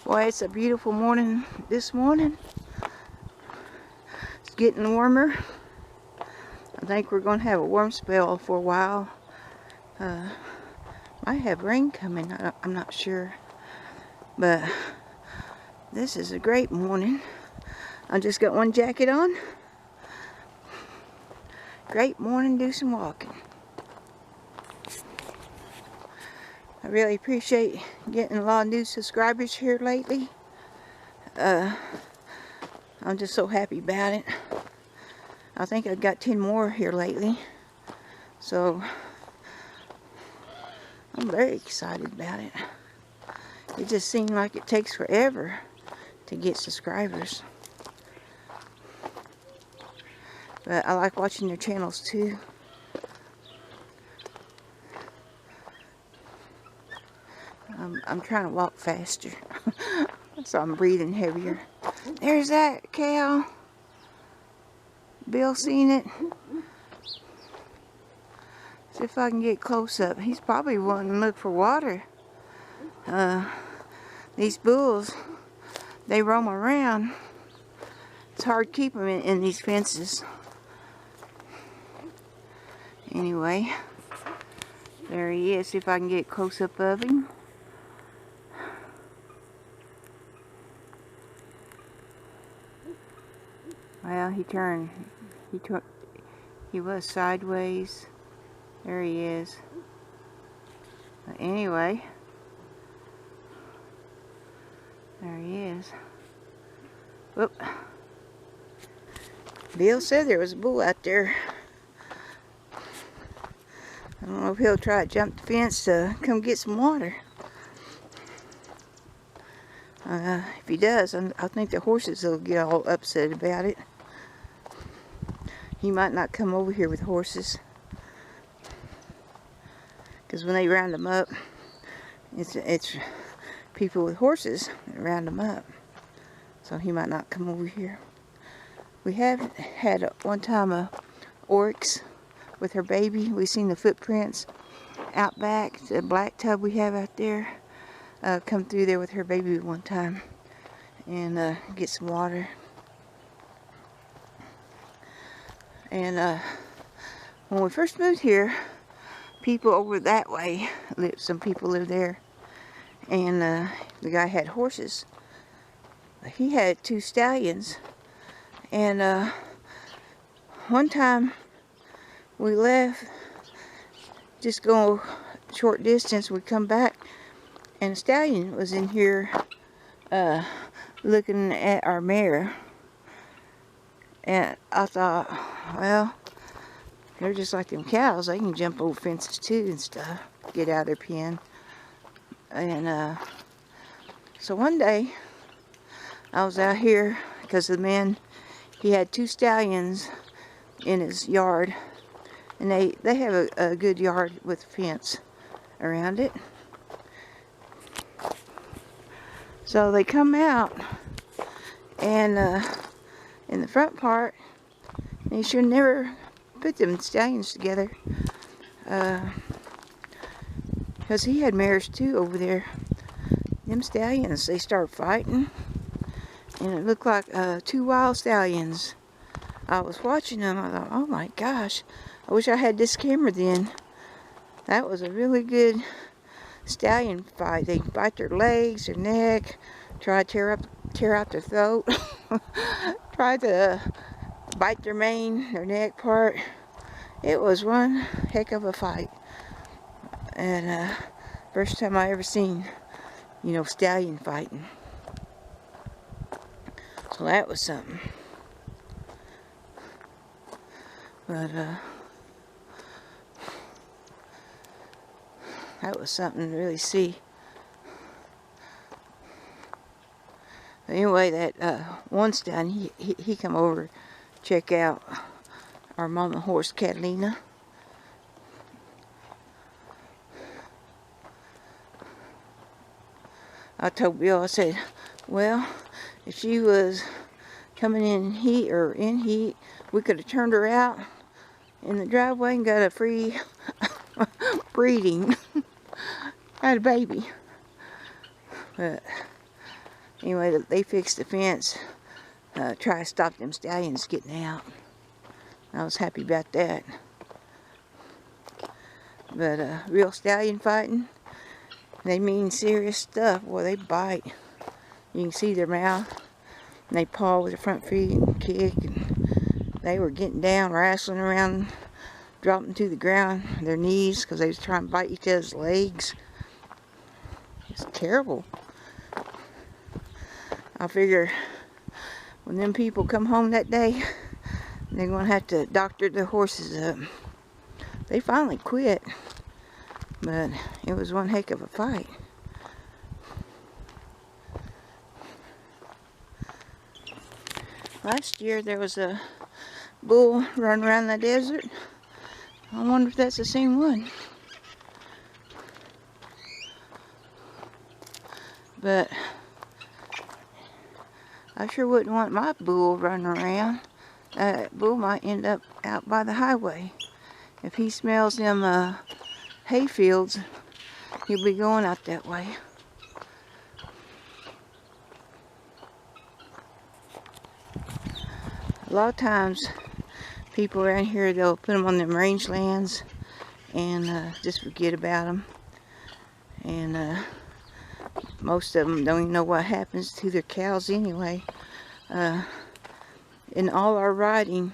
Boy, it's a beautiful morning this morning. It's getting warmer. I think we're going to have a warm spell for a while. Might have rain coming, I'm not sure. But this is a great morning. I just got one jacket on. Great morning, do some walking. I really appreciate getting a lot of new subscribers here lately. I'm just so happy about it. I think I've got 10 more here lately. So I'm very excited about it. It just seems like it takes forever to get subscribers. But I like watching their channels too. I'm trying to walk faster. So I'm breathing heavier. There's that cow. Bill seen it. See if I can get close up. He's probably wanting to look for water. These bulls, they roam around. It's hard to keep them in these fences. Anyway, there he is. See if I can get close up of him. Well, he turned. He was sideways. There he is. But anyway, there he is. Whoop. Bill said there was a bull out there. I don't know if he'll try to jump the fence to come get some water. If he does, I think the horses will get all upset about it. He might not come over here with horses. Because when they round them up, it's people with horses that round them up. So he might not come over here. We have had one time a oryx with her baby. We've seen the footprints out back. The black tub we have out there. Come through there with her baby one time. And get some water. And when we first moved here, people over that way, some people lived there, and the guy had horses. He had 2 stallions, and one time we left, just go a short distance, we come back, and a stallion was in here looking at our mare. And I thought, well, they're just like them cows. They can jump over fences too and stuff. Get out of their pen. And so one day, I was out here because the man, he had 2 stallions in his yard. And they have a good yard with a fence around it. So they come out and in the front part, and you should never put them stallions together, because he had mares too over there. Them stallions, they start fighting, and it looked like 2 wild stallions. I was watching them. I thought, oh my gosh, I wish I had this camera then. That was a really good stallion fight. They bite their legs, their neck, try to tear out their throat. Try to bite their mane, their neck part. It was one heck of a fight. And first time I ever seen, stallion fighting. So that was something. But that was something to really see. Anyway, that one stallion, he come over to check out our mama horse, Catalina. I told Bill, I said, well, if she was coming in heat, we could have turned her out in the driveway and got a free breeding. Had a baby. But Anyway, they fixed the fence, try to stop them stallions getting out. I was happy about that. But real stallion fighting, they mean serious stuff. Boy, they bite. You can see their mouth. And they paw with their front feet and kick. And they were getting down, wrestling around, dropping to the ground, their knees, because they was trying to bite each other's legs. It's terrible. I figure when them people come home that day, they're going to have to doctor their horses up. They finally quit, but it was one heck of a fight. Last year there was a bull running around the desert. I wonder if that's the same one. But I sure wouldn't want my bull running around. That bull might end up out by the highway. If he smells them hay fields, he'll be going out that way. A lot of times, people around here, they'll put them on them rangelands and just forget about them. And most of them don't even know what happens to their cows anyway. In all our riding,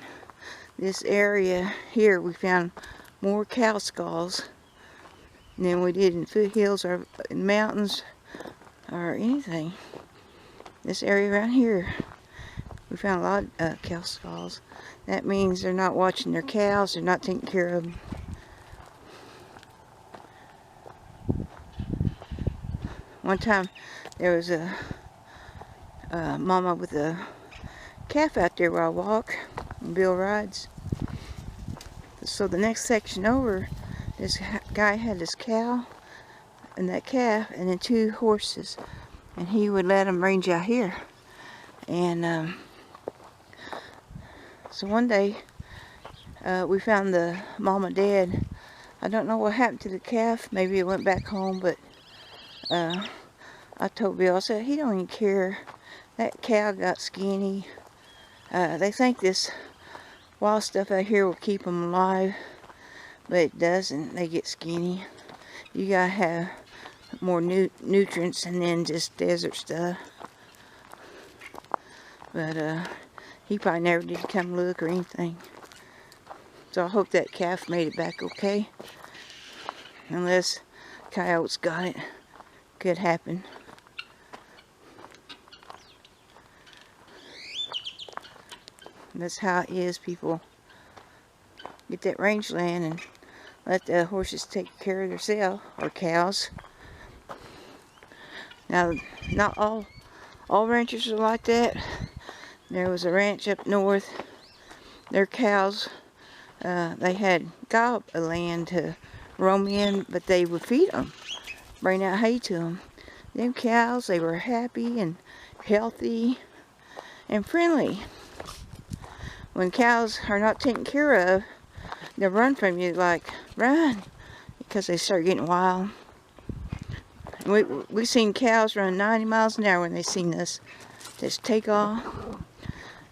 this area here, we found more cow skulls than we did in foothills or in mountains or anything. This area around here, we found a lot of cow skulls. That means they're not watching their cows, they're not taking care of them. One time there was a mama with a calf out there where I walk and Bill rides. So the next section over, this guy had his cow and that calf and then 2 horses, and he would let them range out here. And so one day we found the mama dead. I don't know what happened to the calf. Maybe it went back home, but I told Bill, I said, he don't even care. That cow got skinny. They think this wild stuff out here will keep them alive, but it doesn't. They get skinny. You gotta have more nutrients and then just desert stuff. But he probably never did come look or anything. So I hope that calf made it back okay. Unless coyotes got it. Could happen. That's how it is. People get that rangeland and let the horses take care of themselves, or cows. Now, not all ranchers are like that. There was a ranch up north. Their cows, they had got a land to roam in, but they would feed them, bring out hay to them. Them cows, they were happy and healthy and friendly. When cows are not taken care of, they'll run from you, like, run, because they start getting wild. We seen cows run 90 miles an hour when they seen us. Just take off.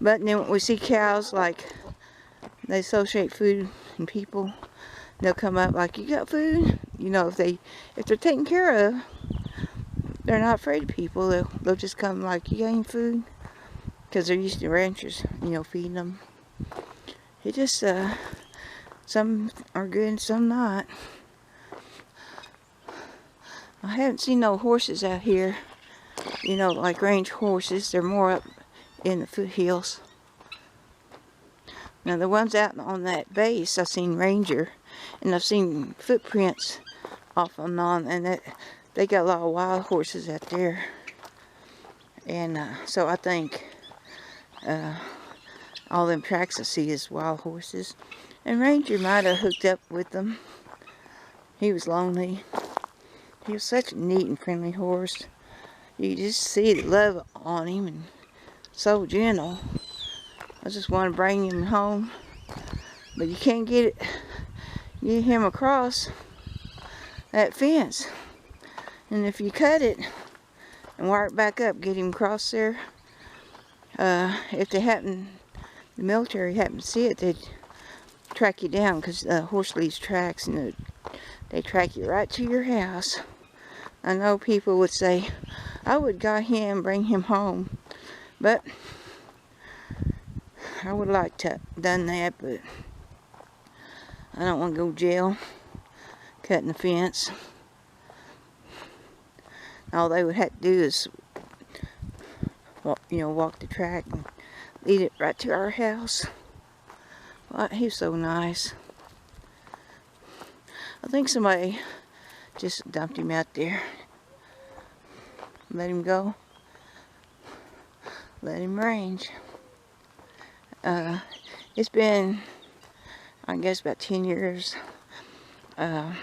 But then we see cows, like, they associate food and people. They'll come up like, you got food? You know, if they're taken care of, they're not afraid of people. They'll just come like, you got any food? Because they're used to ranchers, you know, feeding them. It just, some are good and some not. I haven't seen no horses out here, you know, like range horses. They're more up in the foothills. Now the ones out on that base, I've seen Ranger, and I've seen footprints off and on, and they got a lot of wild horses out there. And so I think all them tracks I see is wild horses. And Ranger might have hooked up with them. He was lonely. He was such a neat and friendly horse. You just see the love on him, and so gentle. I just want to bring him home, but you can't get him across that fence. And if you cut it, and wire it back up, get him across there. If they happen, the military happen to see it, they'd track you down, because the horse leaves tracks, and they track you right to your house. I know people would say, I would got him, bring him home, but I would like to have done that, but I don't want to go to jail cutting the fence. All they would have to do is walk the track and lead it right to our house. Well, he's so nice. I think somebody just dumped him out there. Let him go. Let him range. It's been, I guess, about 10 years. The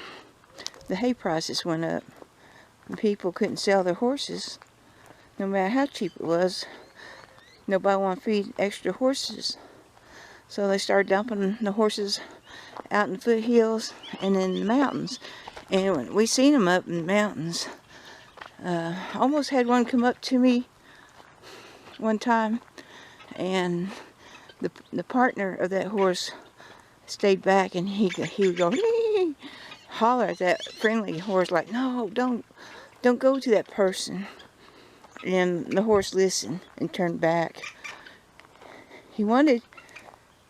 hay prices went up. And people couldn't sell their horses, no matter how cheap it was. Nobody wanted to feed extra horses. So they started dumping the horses out in the foothills and in the mountains. And we seen them up in the mountains. Almost had one come up to me one time, and the partner of that horse stayed back, and he would go holler at that friendly horse like, no, don't go to that person. And the horse listened and turned back. He wanted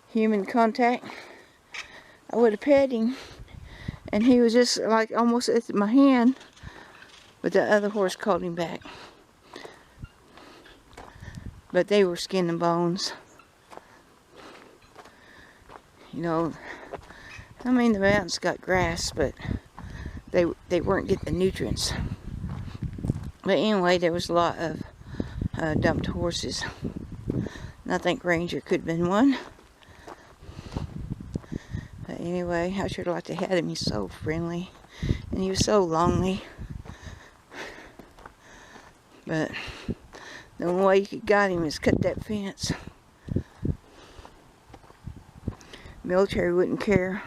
human contact. I would have pet him, and he was just like almost at my hand, but the other horse called him back. But they were skin and bones. You know, I mean, the mountains got grass, but they weren't getting the nutrients. But anyway, there was a lot of dumped horses. And I think Ranger could have been one. But anyway, I sure like to have him. He's so friendly. And he was so lonely. But the only way you could got him is cut that fence. Military wouldn't care.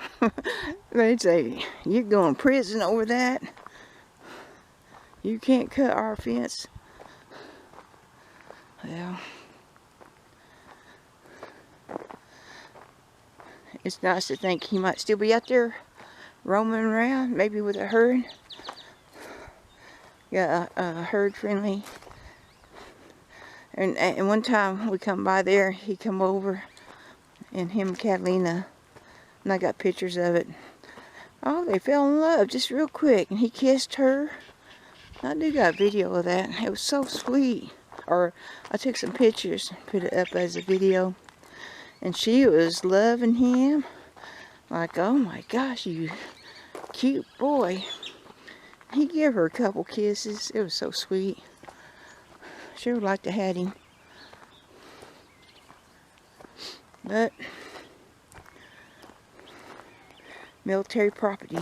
They'd say, you're going to prison over that. You can't cut our fence. Well, it's nice to think he might still be out there roaming around, maybe with a herd. Yeah, a herd friendly. And one time we come by there, he come over, and him and Catalina, and I got pictures of it. Oh, they fell in love just real quick, and he kissed her. I do got a video of that. It was so sweet. Or I took some pictures, put it up as a video, and she was loving him. Like, oh my gosh, you cute boy. He gave her a couple kisses. It was so sweet. Sure would like to have him. But military property.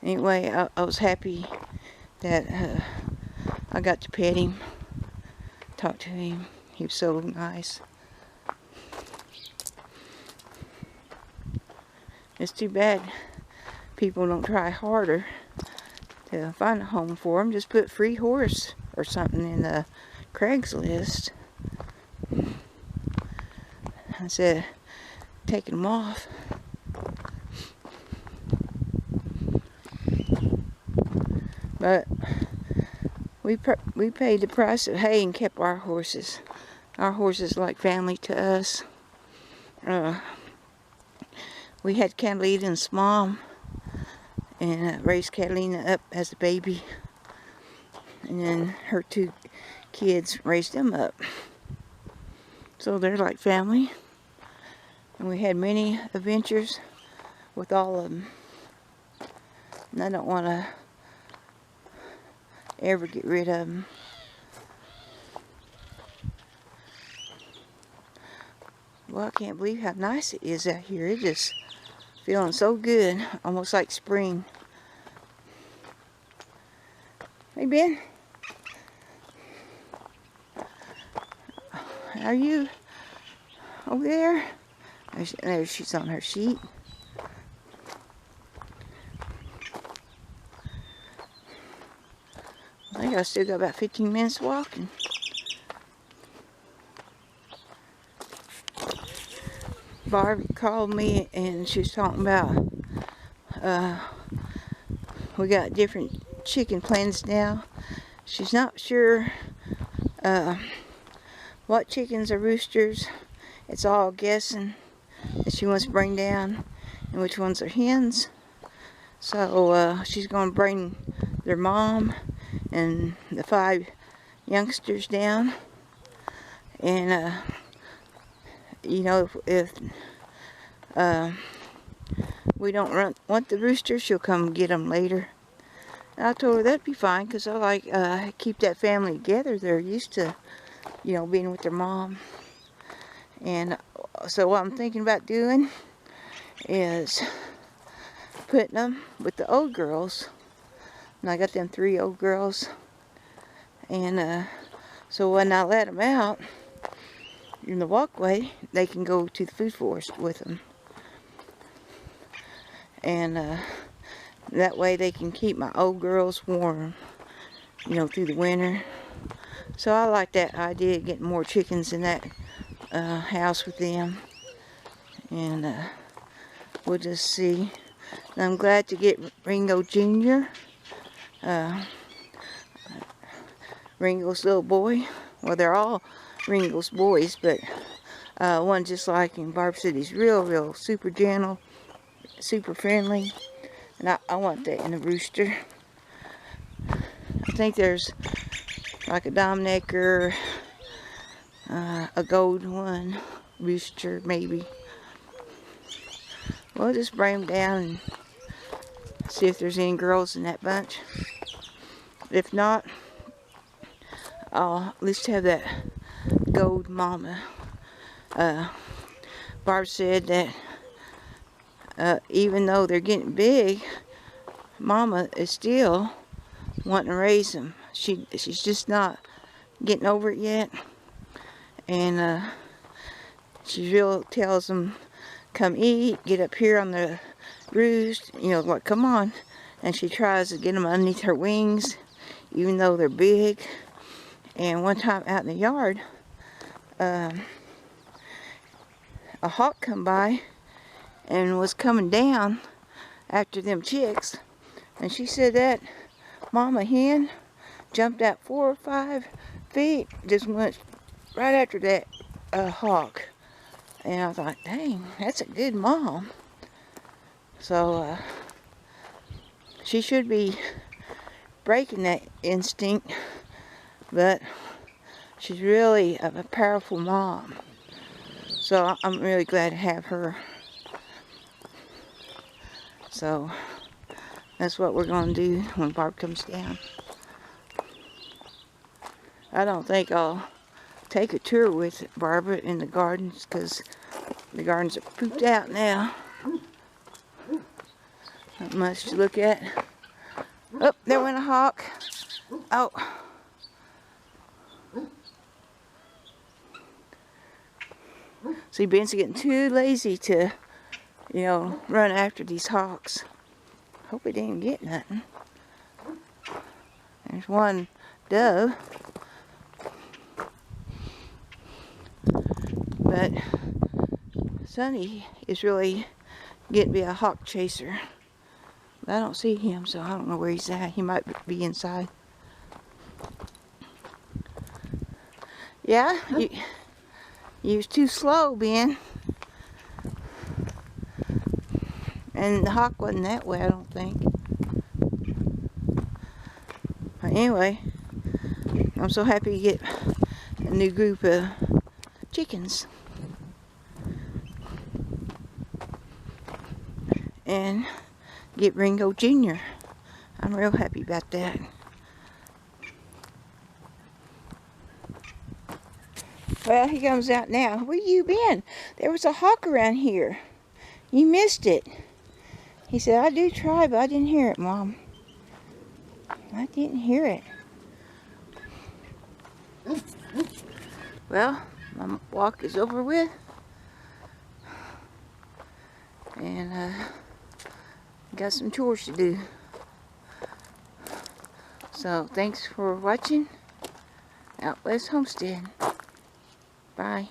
Anyway, I was happy that I got to pet him, talk to him. He was so nice. It's too bad people don't try harder to find a home for him. Just put free horse or something in the Craigslist. Instead of taking them off. But we paid the price of hay and kept our horses. Our horses like family to us. We had Catalina's mom, and raised Catalina up as a baby, and then her two kids raised them up. So they're like family, and we had many adventures with all of them. And I don't want to ever get rid of them. Well, I can't believe how nice it is out here. It's just feeling so good, almost like spring. Hey, Ben. Are you over there? There she's on her sheet. think I still got about 15 minutes walking. Barb called me and she was talking about we got different chicken plans now. She's not sure what chickens are roosters. It's all guessing that she wants to bring down and which ones are hens. So she's going to bring their mom and the 5 youngsters down. And you know, if we don't want the roosters, she'll come get them later. And I told her that'd be fine, because I like keep that family together. They're used to, you know, being with their mom. And so what I'm thinking about doing is putting them with the old girls. And I got them 3 old girls. And so when I let them out in the walkway, they can go to the food forest with them. And that way they can keep my old girls warm, you know, through the winter. So I like that idea of getting more chickens in that house with them. And we'll just see. And I'm glad to get Ringo Jr., Ringo's little boy. Well, they're all Ringo's boys, but one just like him. Barb said he's real super gentle, super friendly. And I want that in a rooster. I think there's like a Domnecker, a gold one, rooster maybe. We'll just bring them down and see if there's any girls in that bunch. If not, I'll at least have that gold mama. Barb said that even though they're getting big, mama is still wanting to raise them. She's just not getting over it yet. And she really tells them, come eat, get up here on the roost, you know, like, come on. And she tries to get them underneath her wings, even though they're big. And one time out in the yard, a hawk come by and was coming down after them chicks. And she said that mama hen jumped out 4 or 5 feet, just went right after that hawk. And I thought, dang, that's a good mom. So she should be breaking that instinct, but she's really a powerful mom. So I'm really glad to have her. So that's what we're going to do when Barb comes down. I don't think I'll take a tour with Barbara in the gardens, because the gardens are pooped out now. Not much to look at. Oh, there went a hawk. Oh. See, Ben's getting too lazy to, you know, run after these hawks. Hope he didn't get nothing. There's one dove. But Sonny is really getting to be a hawk chaser. But I don't see him, so I don't know where he's at. He might be inside. Yeah, you was too slow, Ben. And the hawk wasn't that way, I don't think. But anyway, I'm so happy to get a new group of chickens. And get Ringo Jr. I'm real happy about that. Well, he comes out now. Where you been? There was a hawk around here. You missed it. He said, I do try, but I didn't hear it, Mom. I didn't hear it. Well, my walk is over with. And got some chores to do. So thanks for watching Out West Homestead. Bye.